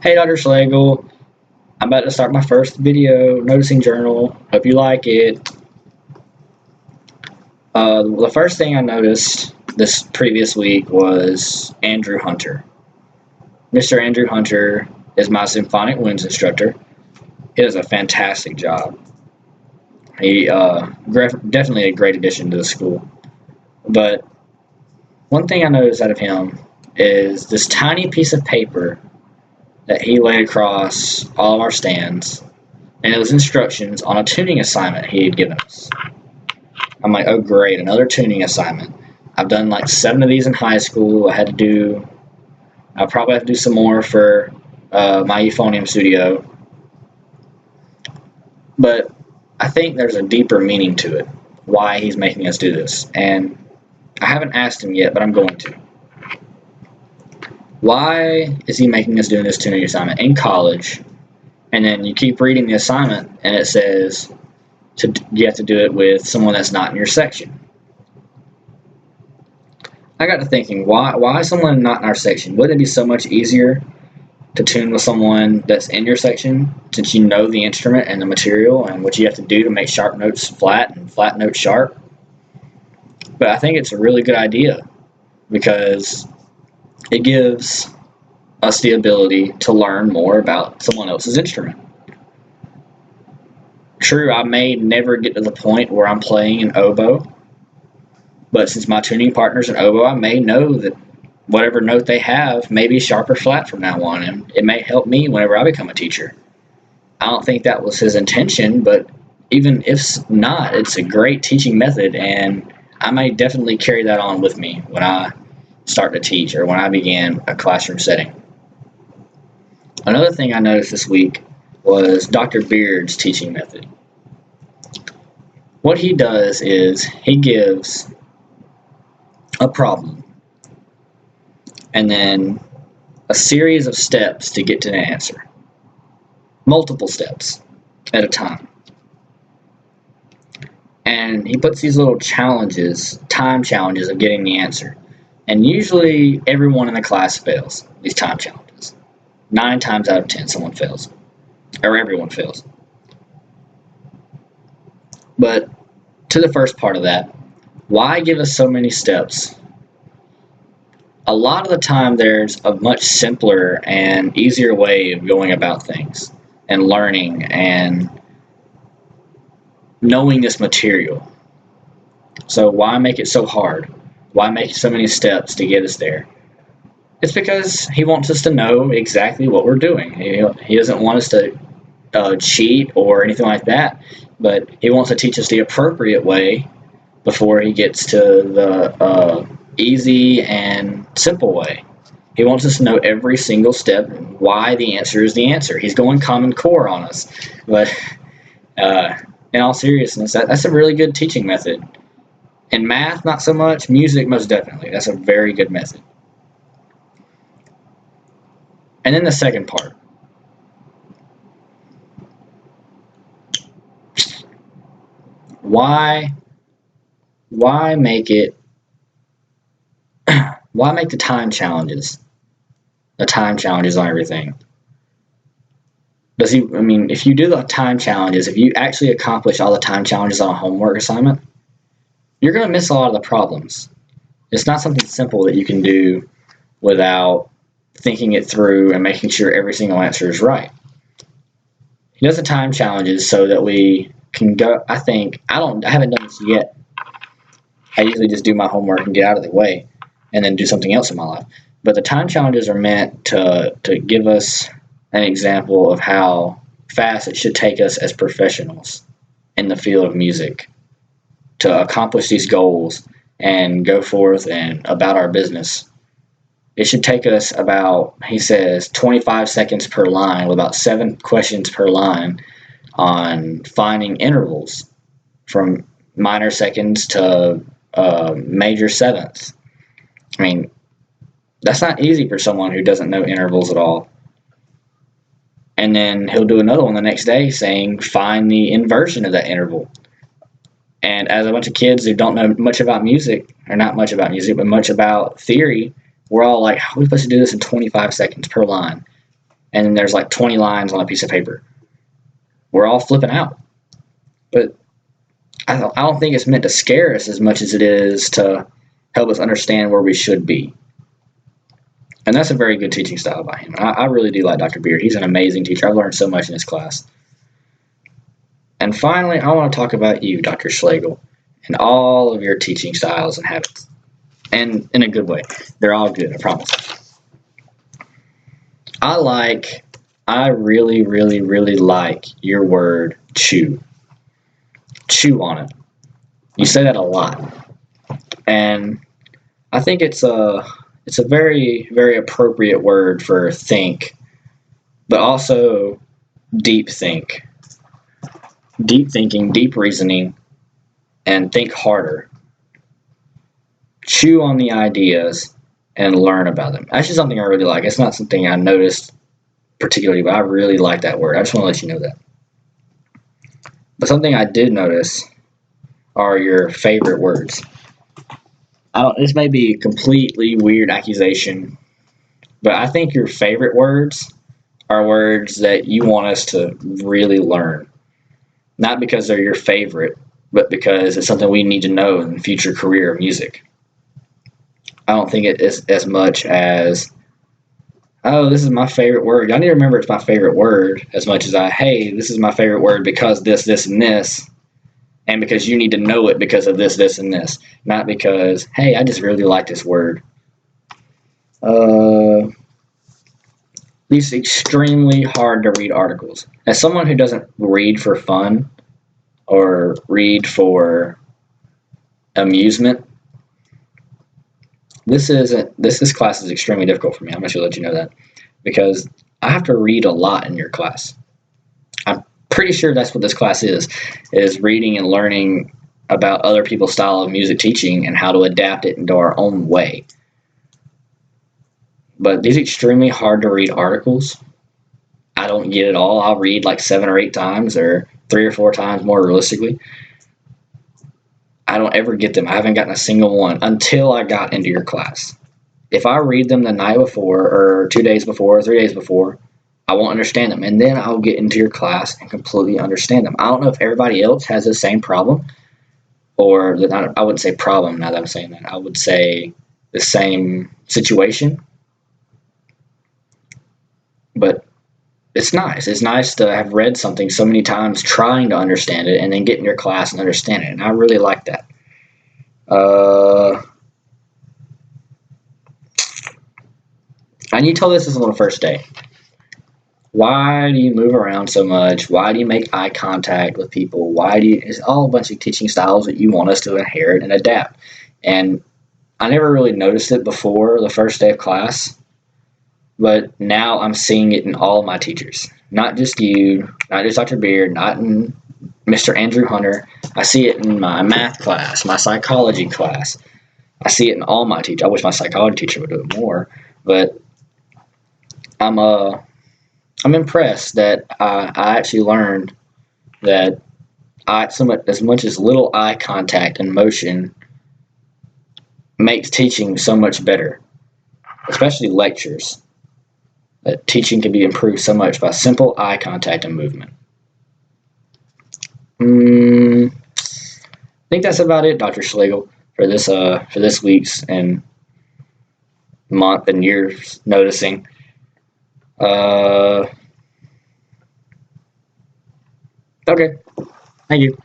Hey, Dr. Schlegel, I'm about to start my first video noticing journal. Hope you like it. The first thing I noticed this previous week was Andrew Hunter. Mr. Andrew Hunter is my symphonic winds instructor. He does a fantastic job. He definitely a great addition to the school. But one thing I noticed out of him is this tiny piece of paper that he laid across all of our stands, and it was instructions on a tuning assignment he had given us. I'm like, oh great, another tuning assignment. I've done like 7 of these in high school. I'll probably have to do some more for my euphonium studio. But I think there's a deeper meaning to it, why he's making us do this. And I haven't asked him yet, but I'm going to. Why is he making us do this tuning assignment in college? And then you keep reading the assignment, and it says you have to do it with someone that's not in your section. I got to thinking, why someone not in our section? Wouldn't it be so much easier to tune with someone that's in your section, since you know the instrument and the material and what you have to do to make sharp notes flat and flat notes sharp? But I think it's a really good idea because it gives us the ability to learn more about someone else's instrument. True, I may never get to the point where I'm playing an oboe, but since my tuning partner's an oboe, I may know that whatever note they have may be sharp or flat from now on, and it may help me whenever I become a teacher. I don't think that was his intention, but even if not, it's a great teaching method, and I may definitely carry that on with me when I start to teach or when I begin a classroom setting. Another thing I noticed this week was Dr. Beard's teaching method. What he does is he gives a problem and then a series of steps to get to the answer. Multiple steps at a time. And he puts these little challenges, time challenges of getting the answer. And usually everyone in the class fails these time challenges. 9 times out of 10 someone fails. Or everyone fails. But to the first part of that, why give us so many steps? A lot of the time there's a much simpler and easier way of going about things and learning and knowing this material. So why make it so hard? Why make so many steps to get us there? It's because he wants us to know exactly what we're doing. He doesn't want us to cheat or anything like that, but he wants to teach us the appropriate way before he gets to the easy and simple way. He wants us to know every single step and why the answer is the answer. He's going Common Core on us. But in all seriousness, that's a really good teaching method. In math, not so much. Music, most definitely. That's a very good method. And then the second part. Why make it? Why make the time challenges? The time challenges on everything. If you do the time challenges, if you actually accomplish all the time challenges on a homework assignment, you're going to miss a lot of the problems. It's not something simple that you can do without thinking it through and making sure every single answer is right. He does the time challenges so that we can go. I haven't done this yet. I usually just do my homework and get out of the way and then do something else in my life. But the time challenges are meant to give us an example of how fast it should take us as professionals in the field of music to accomplish these goals and go forth and about our business. It should take us about, he says, 25 seconds per line with about 7 questions per line on finding intervals from minor seconds to major sevenths. That's not easy for someone who doesn't know intervals at all. And then he'll do another one the next day saying, find the inversion of that interval. And as a bunch of kids who don't know much about music, or not much about music, but much about theory, we're all like, how are we supposed to do this in 25 seconds per line? and then there's like 20 lines on a piece of paper. We're all flipping out. But I don't think it's meant to scare us as much as it is to help us understand where we should be. And that's a very good teaching style by him. I really do like Dr. Beard. He's an amazing teacher. I've learned so much in his class. And finally, I want to talk about you, Dr. Schlegel, and all of your teaching styles and habits. And in a good way. They're all good, I promise. I really, really, really like your word chew. Chew on it. You say that a lot. And I think it's a very, very appropriate word for think, but also deep think. Deep thinking, deep reasoning, and think harder. Chew on the ideas and learn about them. That's just something I really like. It's not something I noticed particularly, but I really like that word. I just want to let you know that. But something I did notice are your favorite words. This may be a completely weird accusation, but I think your favorite words are words that you want us to really learn. Not because they're your favorite, but because it's something we need to know in the future career of music. I don't think it is as much as, oh, this is my favorite word. I need to remember it's my favorite word as much as hey, this is my favorite word because this, and this. And because you need to know it because of this, and this. Not because, hey, I just really like this word. These extremely hard to read articles. As someone who doesn't read for fun or read for amusement, this class is extremely difficult for me. I'm going to let you know that because I have to read a lot in your class. I'm pretty sure that's what this class is reading and learning about other people's style of music teaching and how to adapt it into our own way. But these extremely hard to read articles, I don't get it all. I'll read like 7 or 8 times or 3 or 4 times more realistically. I don't ever get them. I haven't gotten a single one until I got into your class. If I read them the night before or 2 days before or 3 days before, I won't understand them. And then I'll get into your class and completely understand them. I don't know if everybody else has the same problem, or I wouldn't say problem now that I'm saying that. I would say the same situation. But it's nice. It's nice to have read something so many times trying to understand it and then get in your class and understand it. And I really like that. And you told us this on the first day. Why do you move around so much? Why do you make eye contact with people? It's all a bunch of teaching styles that you want us to inherit and adapt. And I never really noticed it before the first day of class. But now I'm seeing it in all my teachers. Not just you, not just Dr. Beard, not in Mr. Andrew Hunter. I see it in my math class, my psychology class. I see it in all my teachers. I wish my psychology teacher would do it more. But I'm impressed that I actually learned that as much as little eye contact and motion makes teaching so much better, especially lectures. That teaching can be improved so much by simple eye contact and movement. I think that's about it, Dr. Schlegel, for this week's and month and year's noticing. Okay, thank you.